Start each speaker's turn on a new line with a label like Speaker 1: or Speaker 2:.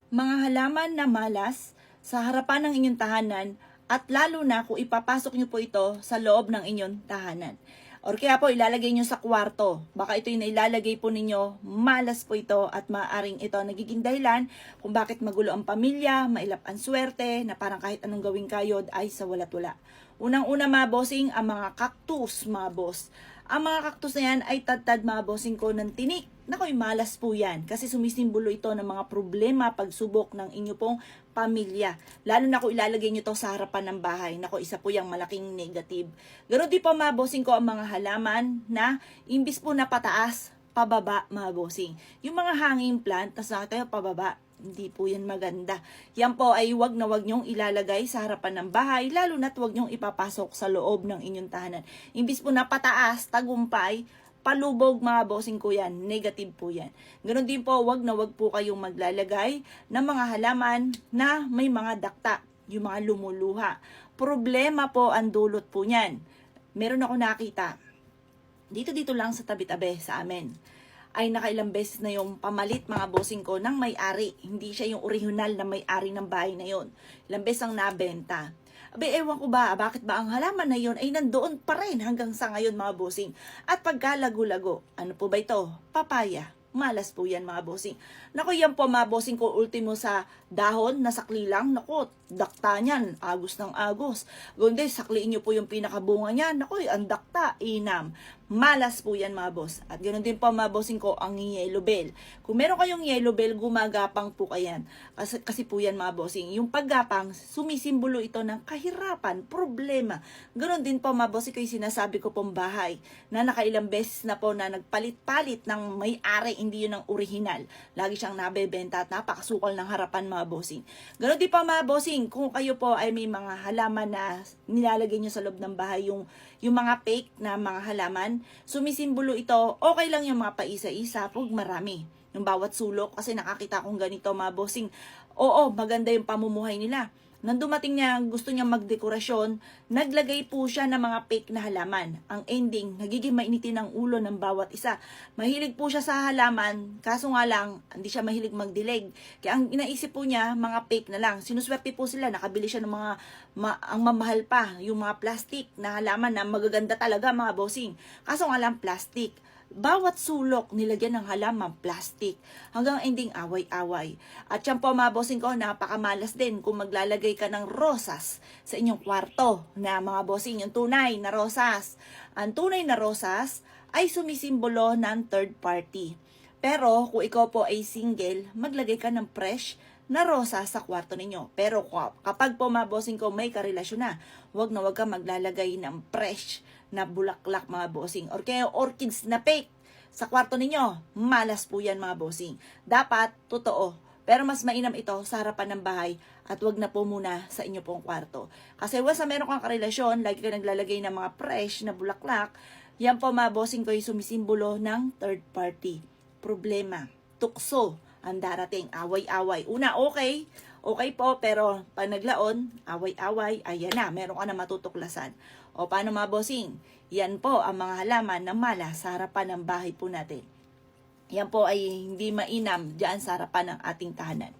Speaker 1: Mga halaman na malas sa harapan ng inyong tahanan at lalo na kung ipapasok nyo po ito sa loob ng inyong tahanan. Or kaya po ilalagay nyo sa kwarto. Baka ito yung ilalagay po ninyo, malas po ito at maaaring ito nagiging dahilan kung bakit magulo ang pamilya, mailap ang swerte, na parang kahit anong gawing kayod ay sa walat wala. Unang-una mga bossing, ang mga cactus mga boss. Ang mga cactus na yan ay tad-tad mga bossing ko ng tinik. Nakoy, malas po yan kasi sumisimbolo ito ng mga problema, pagsubok ng inyo pong pamilya. Lalo na kung ilalagay nyo to sa harapan ng bahay. Nako, isa po yung malaking negative. Ganon din po mga bossing ko ang mga halaman na imbis po na pataas, pababa mga bossing. Yung mga hanging plant, tas nakita tayo pababa. Hindi po yan maganda. Yan po ay wag na wag nyong ilalagay sa harapan ng bahay, lalo na't wag nyong ipapasok sa loob ng inyong tahanan. Imbis po na pataas, tagumpay, palubog mga bossing ko yan, negative po yan. Ganon din po, wag na wag po kayong maglalagay ng mga halaman na may mga dakta, yung mga lumuluha. Problema po ang dulot po niyan. Meron ako nakita, dito lang sa tabi-tabi sa amin, ay nakailang beses na yung pamalit mga bossing ko ng may-ari. Hindi siya yung original na may-ari ng bahay na yon. Ilang beses ang nabenta. Abe, ewan ko ba, bakit ba ang halaman na yon ay nandoon pa rin hanggang sa ngayon mga bossing. At pagkalago-lago, ano po ba ito? Papaya. Malas po yan mga bossing. Naku, yan po mga bossing ko, ultimo sa dahon, nasakli lang. Naku, dakta niyan, agos ng agos. Gundi, sakliin nyo po yung pinakabunga niyan. Naku, ang dakta, inam. Malas po yan mga boss. At ganoon din po mga bossing ko ang yellow bell. Kung meron kayong yellow bell, gumagapang po kayan. Kasi po yan mga bossing. Yung paggapang, sumisimbolo ito ng kahirapan, problema. Ganoon din po mga bossing ko yung sinasabi ko pong bahay na nakailang beses na po na nagpalit-palit ng may-ari, hindi yun ang original. Lagi siyang nabebenta at napakasukal ng harapan mga bossing. Ganoon din po mga bossing, kung kayo po ay may mga halaman na nilalagay nyo sa loob ng bahay, yung mga fake na mga halaman, sumisimbolo ito, okay lang yung mga paisa-isa, huwag marami. Yung bawat sulok, kasi nakakita kong ganito mga bossing, oo, maganda yung pamumuhay nila. Nang dumating niya, gusto niya magdekorasyon, naglagay po siya ng mga fake na halaman. Ang ending, nagiging mainitin ang ulo ng bawat isa. Mahilig po siya sa halaman, kaso nga lang, hindi siya mahilig magdilig. Kaya ang inaisip po niya, mga fake na lang. Sinuswerte po sila, nakabili siya ng mga, ang mamahal pa, yung mga plastic na halaman na magaganda talaga mga bossing. Kaso nga lang, plastic. Bawat sulok nilagyan ng halaman plastic hanggang ending away-away. At yan po mga bossing ko, napakamalas din kung maglalagay ka ng rosas sa inyong kwarto na mga bossing, yung tunay na rosas. Ang tunay na rosas ay sumisimbolo ng third party. Pero kung ikaw po ay single, maglagay ka ng fresh na rosa sa kwarto ninyo. Pero kapag po mga bossing ko may karelasyon na, wag ka maglalagay ng fresh na bulaklak mga bossing. Or kaya orchids na fake sa kwarto ninyo. Malas po yan mga bossing. Dapat totoo. Pero mas mainam ito sa harapan ng bahay at wag na po muna sa inyo pong kwarto. Kasi once na meron kang karelasyon, lagi ka naglalagay ng mga fresh na bulaklak, yan po mga bossing ko yung sumisimbolo ng third party. Problema, tukso ang darating, away-away. Una, okay po, pero pag naglaon, away-away, ayan na, meron ka na matutuklasan. O paano mga bossing? Yan po ang mga halaman na malas sa harapan ng bahay po natin. Yan po ay hindi mainam diyan sa harapan ng ating tahanan.